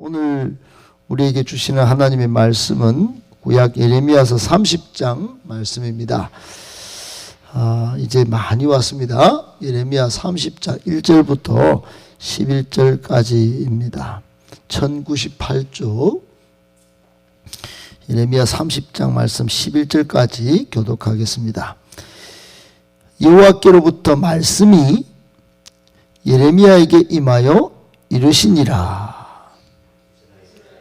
오늘 우리에게 주시는 하나님의 말씀은 구약 예레미야서 30장 말씀입니다. 이제 많이 왔습니다. 예레미야 30장 1절부터 11절까지입니다. 1098쪽 예레미야 30장 말씀 11절까지 교독하겠습니다. 여호와께로부터 말씀이 예레미야에게 임하여 이르시니라.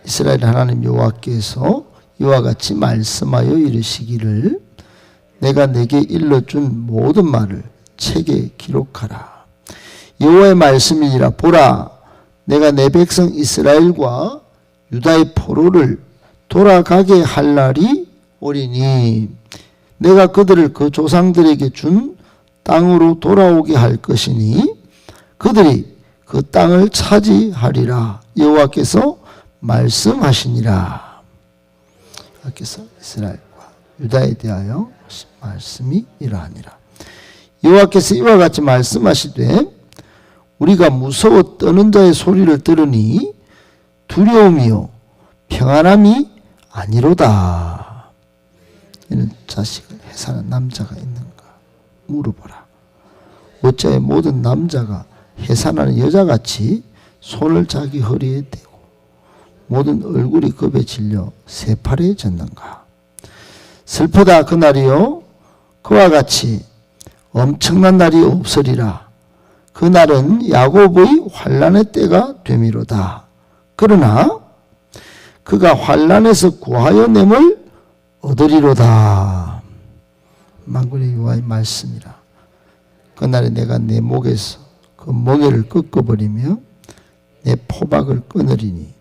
이스라엘 하나님 여호와께서 이와 같이 말씀하여 이르시기를 내가 내게 일러준 모든 말을 책에 기록하라. 여호와의 말씀이니라. 보라, 내가 내 백성 이스라엘과 유다의 포로를 돌아가게 할 날이 오리니 내가 그들을 그 조상들에게 준 땅으로 돌아오게 할 것이니 그들이 그 땅을 차지하리라. 여호와께서 말씀하시니라. 여호와께서 이스라엘과 유다에 대하여 말씀이 이러하니라. 여호와께서 이와 같이 말씀하시되 우리가 무서워 떠는 자의 소리를 들으니 두려움이요 평안함이 아니로다. 이는 자식을 해사는 남자가 있는가 물어보라. 어찌하여 모든 남자가 해산하는 여자같이 손을 자기 허리에 대고 모든 얼굴이 겁에 질려 새파래에 젖는가. 슬프다 그날이요 그와 같이 엄청난 날이 없으리라. 그날은 야곱의 환난의 때가 되미로다. 그러나 그가 환난에서 구하여 냄을 얻으리로다. 만군의 여호와의 말씀이라. 그날에 내가 내 목에서 그 멍에를 꺾어버리며 내 포박을 끊으리니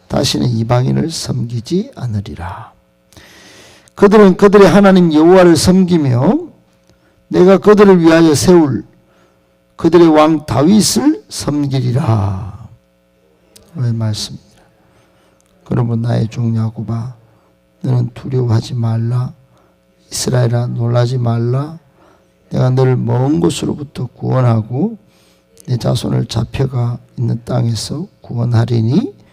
다시는 이방인을 섬기지 않으리라. 그들은 그들의 하나님 여호와를 섬기며 내가 그들을 위하여 세울 그들의 왕 다윗을 섬기리라. 왜 말씀이라. 그러므로 나의 종 야곱아 너는 두려워하지 말라. 이스라엘아 놀라지 말라. 내가 너를 먼 곳으로부터 구원하고 내 자손을 잡혀가 있는 땅에서 구원하리니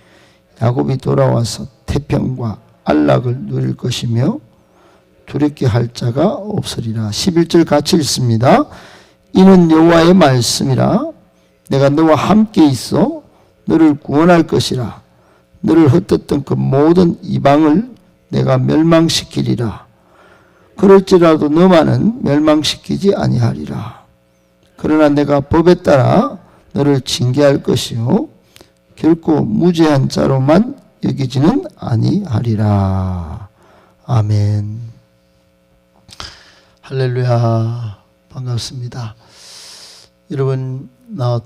야곱이 돌아와서 태평과 안락을 누릴 것이며 두렵게 할 자가 없으리라. 11절 같이 읽습니다. 이는 여호와의 말씀이라. 내가 너와 함께 있어 너를 구원할 것이라. 너를 흩었던 그 모든 이방을 내가 멸망시키리라. 그럴지라도 너만은 멸망시키지 아니하리라. 그러나 내가 법에 따라 너를 징계할 것이요 결코 무죄한 자로만 여기지는 아니하리라. 아멘. 할렐루야. 반갑습니다. 여러분,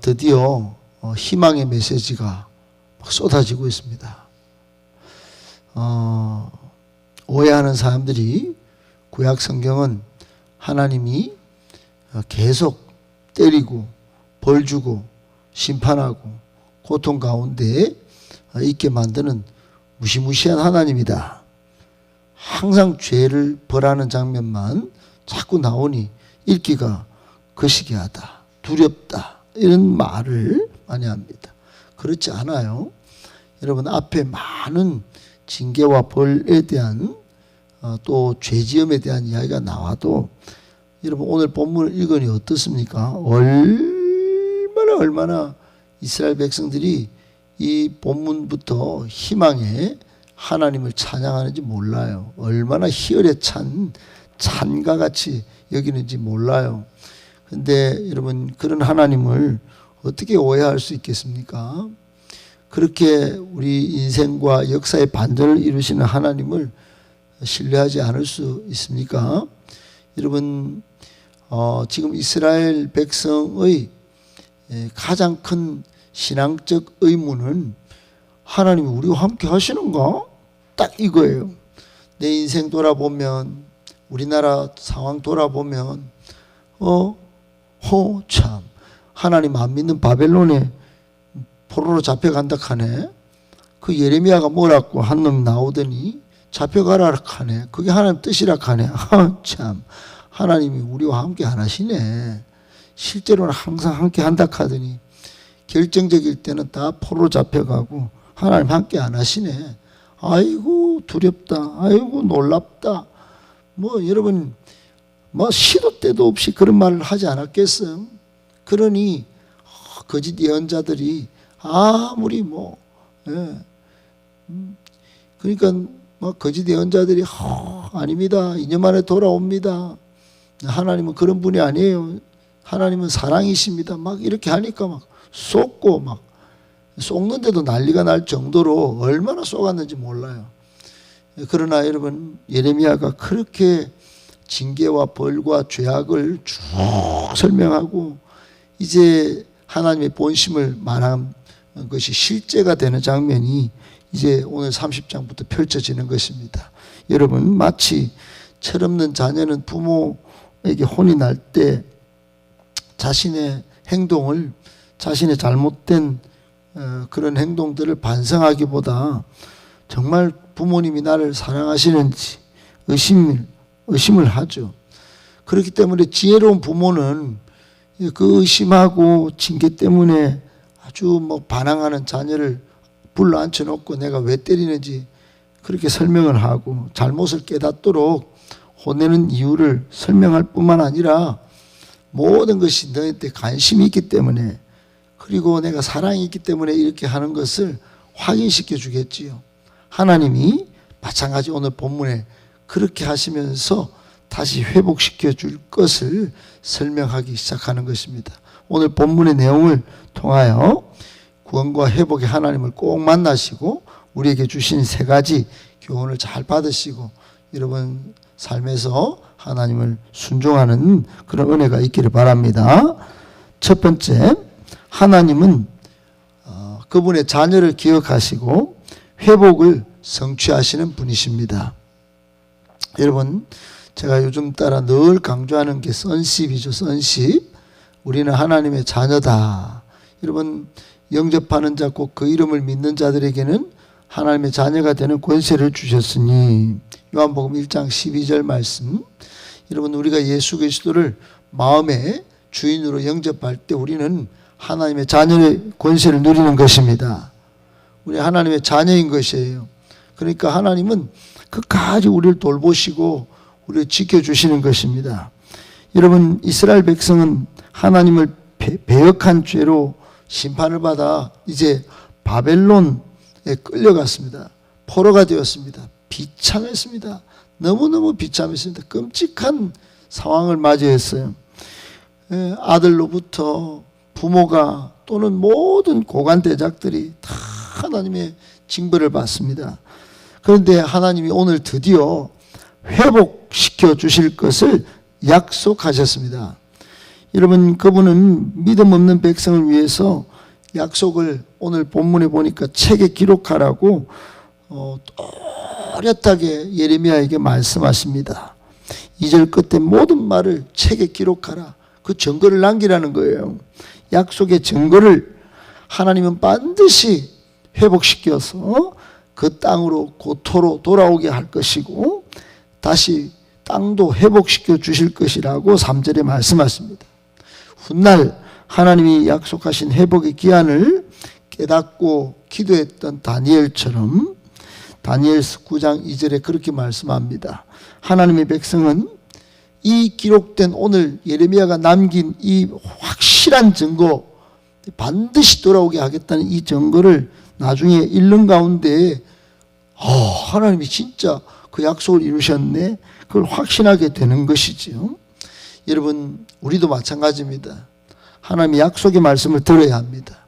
드디어 희망의 메시지가 막 쏟아지고 있습니다. 오해하는 사람들이 구약 성경은 하나님이 계속 때리고 벌 주고 심판하고 고통 가운데 있게 만드는 무시무시한 하나님이다. 항상 죄를 벌하는 장면만 자꾸 나오니 읽기가 거시기하다, 두렵다 이런 말을 많이 합니다. 그렇지 않아요. 여러분 앞에 많은 징계와 벌에 대한 또 죄지음에 대한 이야기가 나와도 여러분 오늘 본문을 읽으니 어떻습니까? 얼마나 이스라엘 백성들이 이 본문부터 희망의 하나님을 찬양하는지 몰라요. 얼마나 희열에 찬 찬가 같이 여기는지 몰라요. 근데 여러분 그런 하나님을 어떻게 오해할 수 있겠습니까? 그렇게 우리 인생과 역사의 반전을 이루시는 하나님을 신뢰하지 않을 수 있습니까? 여러분 지금 이스라엘 백성의 가장 큰 신앙적 의문은 하나님이 우리와 함께 하시는가? 딱 이거예요. 내 인생 돌아보면 우리나라 상황 돌아보면 참 하나님 안 믿는 바벨론에 포로로 잡혀간다 하네. 그 예레미야가 뭐라고 한 놈 나오더니 잡혀가라 하네. 그게 하나님 뜻이라 하네. 참 하나님이 우리와 함께 안 하시네. 실제로는 항상 함께 한다 하더니 결정적일 때는 다 포로로 잡혀가고 하나님 함께 안 하시네. 아이고 두렵다. 아이고 놀랍다. 뭐 여러분 뭐 시도 때도 없이 그런 말을 하지 않았겠어요? 그러니 거짓 예언자들이 아무리 뭐 그러니까 뭐 거짓 예언자들이 아닙니다. 2년 만에 돌아옵니다. 하나님은 그런 분이 아니에요. 하나님은 사랑이십니다. 막 이렇게 하니까 막 쏟고 막 쏟는데도 난리가 날 정도로 얼마나 쏟았는지 몰라요. 그러나 여러분 예레미야가 그렇게 징계와 벌과 죄악을 쭉 설명하고 이제 하나님의 본심을 말한 것이 실제가 되는 장면이 이제 오늘 30장부터 펼쳐지는 것입니다. 여러분 마치 철없는 자녀는 부모에게 혼이 날 때 자신의 행동을 자신의 잘못된 그런 행동들을 반성하기보다 정말 부모님이 나를 사랑하시는지 의심을 하죠. 그렇기 때문에 지혜로운 부모는 그 의심하고 징계 때문에 아주 뭐 반항하는 자녀를 불러 앉혀놓고 내가 왜 때리는지 그렇게 설명을 하고 잘못을 깨닫도록 혼내는 이유를 설명할 뿐만 아니라 모든 것이 너한테 관심이 있기 때문에 그리고 내가 사랑이 있기 때문에 이렇게 하는 것을 확인시켜 주겠지요. 하나님이 마찬가지 오늘 본문에 그렇게 하시면서 다시 회복시켜 줄 것을 설명하기 시작하는 것입니다. 오늘 본문의 내용을 통하여 구원과 회복의 하나님을 꼭 만나시고 우리에게 주신 세 가지 교훈을 잘 받으시고 여러분 삶에서 하나님을 순종하는 그런 은혜가 있기를 바랍니다. 첫 번째, 하나님은 그분의 자녀를 기억하시고 회복을 성취하시는 분이십니다. 여러분 제가 요즘 따라 늘 강조하는 게 sonship이죠. sonship. 우리는 하나님의 자녀다. 여러분 영접하는 자 곧 그 이름을 믿는 자들에게는 하나님의 자녀가 되는 권세를 주셨으니 요한복음 1장 12절 말씀. 여러분 우리가 예수 그리스도를 마음의 주인으로 영접할 때 우리는 하나님의 자녀의 권세를 누리는 것입니다. 우리 하나님의 자녀인 것이에요. 그러니까 하나님은 끝까지 우리를 돌보시고 우리를 지켜주시는 것입니다. 여러분 이스라엘 백성은 하나님을 배역한 죄로 심판을 받아 이제 바벨론에 끌려갔습니다. 포로가 되었습니다. 비참했습니다. 너무너무 비참했습니다. 끔찍한 상황을 맞이했어요. 아들로부터 부모가 또는 모든 고관대작들이 다 하나님의 징벌을 받습니다. 그런데 하나님이 오늘 드디어 회복시켜 주실 것을 약속하셨습니다. 여러분 그분은 믿음 없는 백성을 위해서 약속을 오늘 본문에 보니까 책에 기록하라고 또렷하게 예레미야에게 말씀하십니다. 2절 끝에 모든 말을 책에 기록하라. 그 증거를 남기라는 거예요. 약속의 증거를 하나님은 반드시 회복시켜서 그 땅으로 고토로 돌아오게 할 것이고 다시 땅도 회복시켜 주실 것이라고 3절에 말씀하십니다. 훗날 하나님이 약속하신 회복의 기한을 깨닫고 기도했던 다니엘처럼 다니엘서 9장 2절에 그렇게 말씀합니다. 하나님의 백성은 이 기록된 오늘 예레미야가 남긴 이 확실한 증거 반드시 돌아오게 하겠다는 이 증거를 나중에 읽는 가운데 하나님이 진짜 그 약속을 이루셨네. 그걸 확신하게 되는 것이지요. 여러분 우리도 마찬가지입니다. 하나님의 약속의 말씀을 들어야 합니다.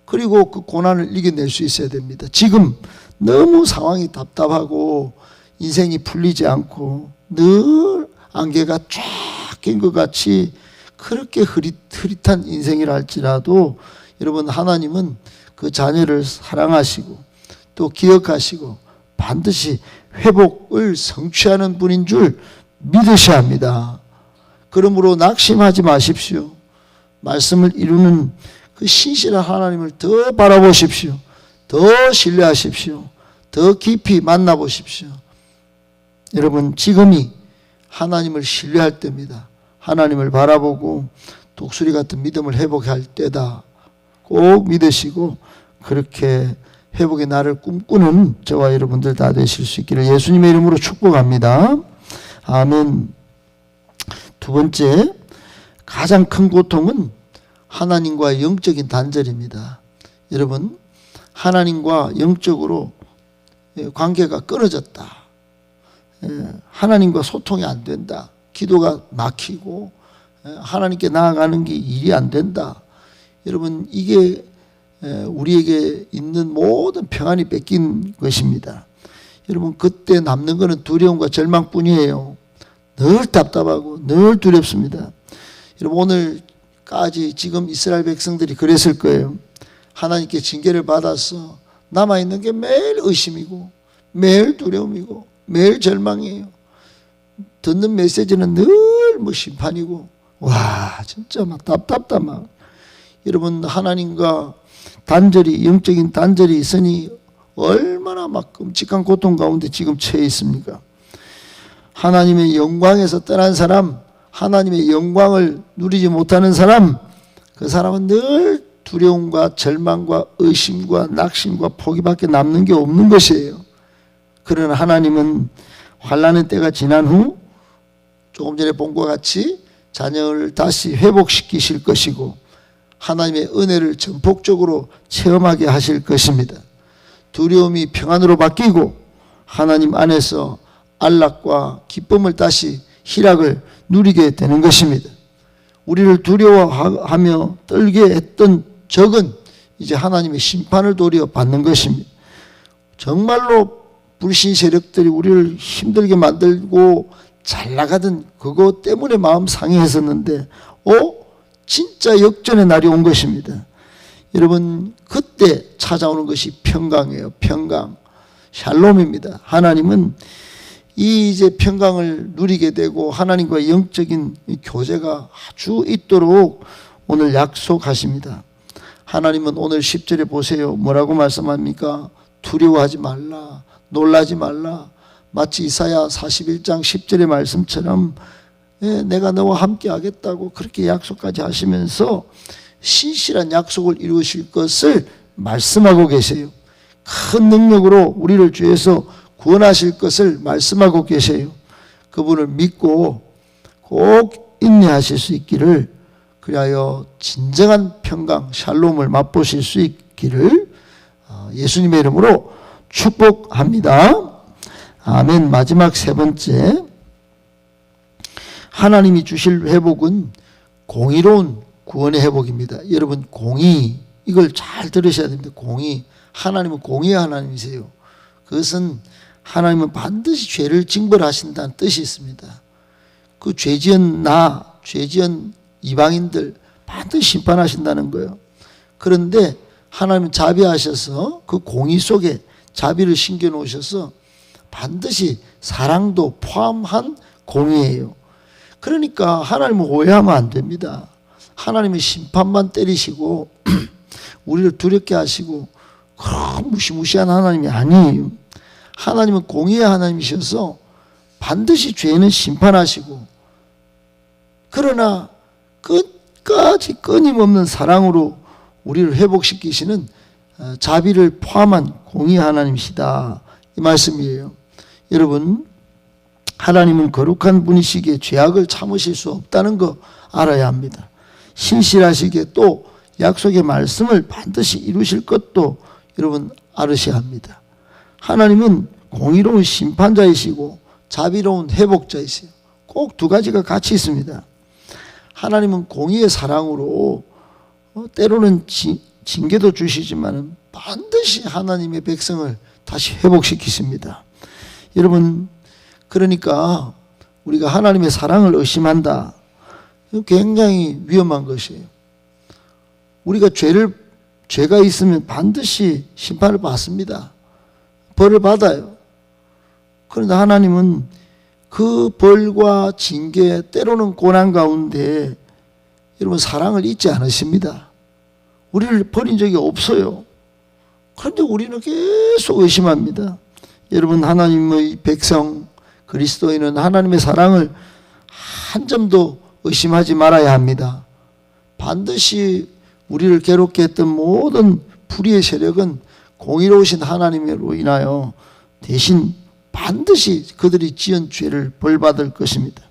그리고 그 고난을 이겨낼 수 있어야 됩니다. 지금 너무 상황이 답답하고 인생이 풀리지 않고 늘 안개가 쫙 낀 것 같이 그렇게 흐릿한 인생이라 할지라도 여러분 하나님은 그 자녀를 사랑하시고 또 기억하시고 반드시 회복을 성취하는 분인 줄 믿으셔야 합니다. 그러므로 낙심하지 마십시오. 말씀을 이루는 그 신실한 하나님을 더 바라보십시오. 더 신뢰하십시오. 더 깊이 만나보십시오. 여러분 지금이 하나님을 신뢰할 때입니다. 하나님을 바라보고 독수리 같은 믿음을 회복할 때다. 꼭 믿으시고 그렇게 회복의 날을 꿈꾸는 저와 여러분들 다 되실 수 있기를 예수님의 이름으로 축복합니다. 아멘. 두 번째, 가장 큰 고통은 하나님과의 영적인 단절입니다. 여러분, 하나님과 영적으로 관계가 끊어졌다. 하나님과 소통이 안 된다. 기도가 막히고 하나님께 나아가는 게 일이 안 된다. 여러분, 이게 우리에게 있는 모든 평안이 뺏긴 것입니다. 여러분, 그때 남는 것은 두려움과 절망뿐이에요. 늘 답답하고 늘 두렵습니다. 여러분, 오늘까지 지금 이스라엘 백성들이 그랬을 거예요. 하나님께 징계를 받아서 남아있는 게 매일 의심이고 매일 두려움이고 매일 절망이에요. 듣는 메시지는 늘 뭐 심판이고, 와 진짜 막 답답다 막. 여러분, 하나님과 단절이, 영적인 단절이 있으니 얼마나 막 끔찍한 고통 가운데 지금 처해 있습니까? 하나님의 영광에서 떠난 사람, 하나님의 영광을 누리지 못하는 사람, 그 사람은 늘 두려움과 절망과 의심과 낙심과 포기밖에 남는 게 없는 것이에요. 그러나 하나님은 환난의 때가 지난 후 조금 전에 본 것과 같이 자녀를 다시 회복시키실 것이고 하나님의 은혜를 전폭적으로 체험하게 하실 것입니다. 두려움이 평안으로 바뀌고 하나님 안에서 안락과 기쁨을 다시 희락을 누리게 되는 것입니다. 우리를 두려워하며 떨게 했던 적은 이제 하나님의 심판을 도리어 받는 것입니다. 정말로 불신 세력들이 우리를 힘들게 만들고 잘 나가던 그것 때문에 마음 상해했었는데 진짜 역전의 날이 온 것입니다. 여러분, 그때 찾아오는 것이 평강이에요. 평강, 샬롬입니다. 하나님은 이 이제 평강을 누리게 되고 하나님과 영적인 교제가 아주 있도록 오늘 약속하십니다. 하나님은 오늘 10절에 보세요. 뭐라고 말씀합니까? 두려워하지 말라, 놀라지 말라. 마치 이사야 41장 10절의 말씀처럼 내가 너와 함께 하겠다고 그렇게 약속까지 하시면서 신실한 약속을 이루실 것을 말씀하고 계세요. 큰 능력으로 우리를 주에서 구원하실 것을 말씀하고 계세요. 그분을 믿고 꼭 인내하실 수 있기를, 그리하여 진정한 평강, 샬롬을 맛보실 수 있기를 예수님의 이름으로 축복합니다. 아멘. 마지막 세 번째, 하나님이 주실 회복은 공의로운 구원의 회복입니다. 여러분, 공의, 이걸 잘 들으셔야 됩니다. 공의, 하나님은 공의의 하나님이세요. 그것은 하나님은 반드시 죄를 징벌하신다는 뜻이 있습니다. 그 죄지은 죄지은 이방인들 반드시 심판하신다는 거예요. 그런데 하나님은 자비하셔서 그 공의 속에 자비를 심겨 놓으셔서 반드시 사랑도 포함한 공의예요. 그러니까 하나님을 오해하면 안 됩니다. 하나님의 심판만 때리시고 우리를 두렵게 하시고 그런 무시무시한 하나님이 아니에요. 하나님은 공의의 하나님이셔서 반드시 죄는 심판하시고, 그러나 끝까지 끊임없는 사랑으로 우리를 회복시키시는 자비를 포함한 공의의 하나님이시다, 이 말씀이에요. 여러분, 하나님은 거룩한 분이시기에 죄악을 참으실 수 없다는 거 알아야 합니다. 신실하시기에 또 약속의 말씀을 반드시 이루실 것도 여러분 알으셔야 합니다. 하나님은 공의로운 심판자이시고 자비로운 회복자이세요. 꼭 두 가지가 같이 있습니다. 하나님은 공의의 사랑으로 때로는 징계도 주시지만 반드시 하나님의 백성을 다시 회복시키십니다. 여러분, 그러니까 우리가 하나님의 사랑을 의심한다, 굉장히 위험한 것이에요. 우리가 죄가 있으면 반드시 심판을 받습니다. 벌을 받아요. 그런데 하나님은 그 벌과 징계, 때로는 고난 가운데 여러분 사랑을 잊지 않으십니다. 우리를 버린 적이 없어요. 그런데 우리는 계속 의심합니다. 여러분, 하나님의 백성 그리스도인은 하나님의 사랑을 한 점도 의심하지 말아야 합니다. 반드시 우리를 괴롭게 했던 모든 불의의 세력은 공의로우신 하나님으로 인하여 대신 반드시 그들이 지은 죄를 벌받을 것입니다.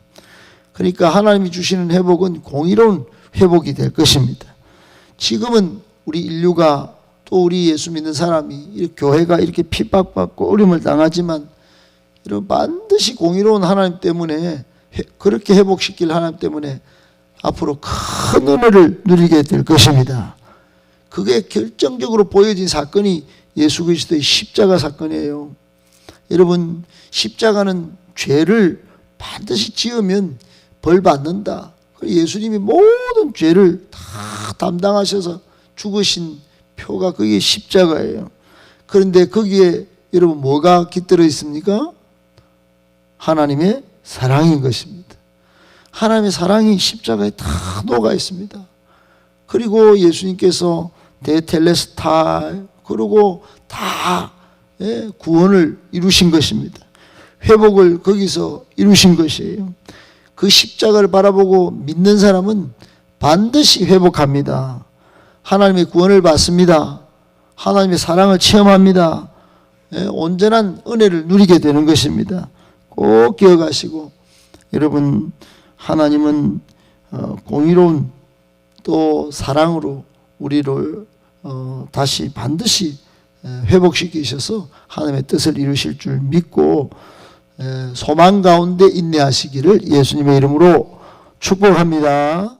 그러니까 하나님이 주시는 회복은 공의로운 회복이 될 것입니다. 지금은 우리 인류가 또 우리 예수 믿는 사람이 교회가 이렇게 핍박받고 어려움을 당하지만 이런 반드시 공의로운 하나님 때문에 그렇게 회복시킬 하나님 때문에 앞으로 큰 은혜를 누리게 될 것입니다. 그게 결정적으로 보여진 사건이 예수 그리스도의 십자가 사건이에요. 여러분, 십자가는 죄를 반드시 지으면 벌 받는다. 예수님이 모든 죄를 다 담당하셔서 죽으신 표가 그게 십자가예요. 그런데 거기에 여러분 뭐가 깃들어 있습니까? 하나님의 사랑인 것입니다. 하나님의 사랑이 십자가에 다 녹아 있습니다. 그리고 예수님께서 대텔레스탈 그리고 다 구원을 이루신 것입니다. 회복을 거기서 이루신 것이에요. 그 십자가를 바라보고 믿는 사람은 반드시 회복합니다. 하나님의 구원을 받습니다. 하나님의 사랑을 체험합니다. 온전한 은혜를 누리게 되는 것입니다. 꼭 기억하시고, 여러분, 하나님은 공의로운 또 사랑으로 우리를 다시 반드시 회복시키셔서 하나님의 뜻을 이루실 줄 믿고 소망 가운데 인내하시기를 예수님의 이름으로 축복합니다.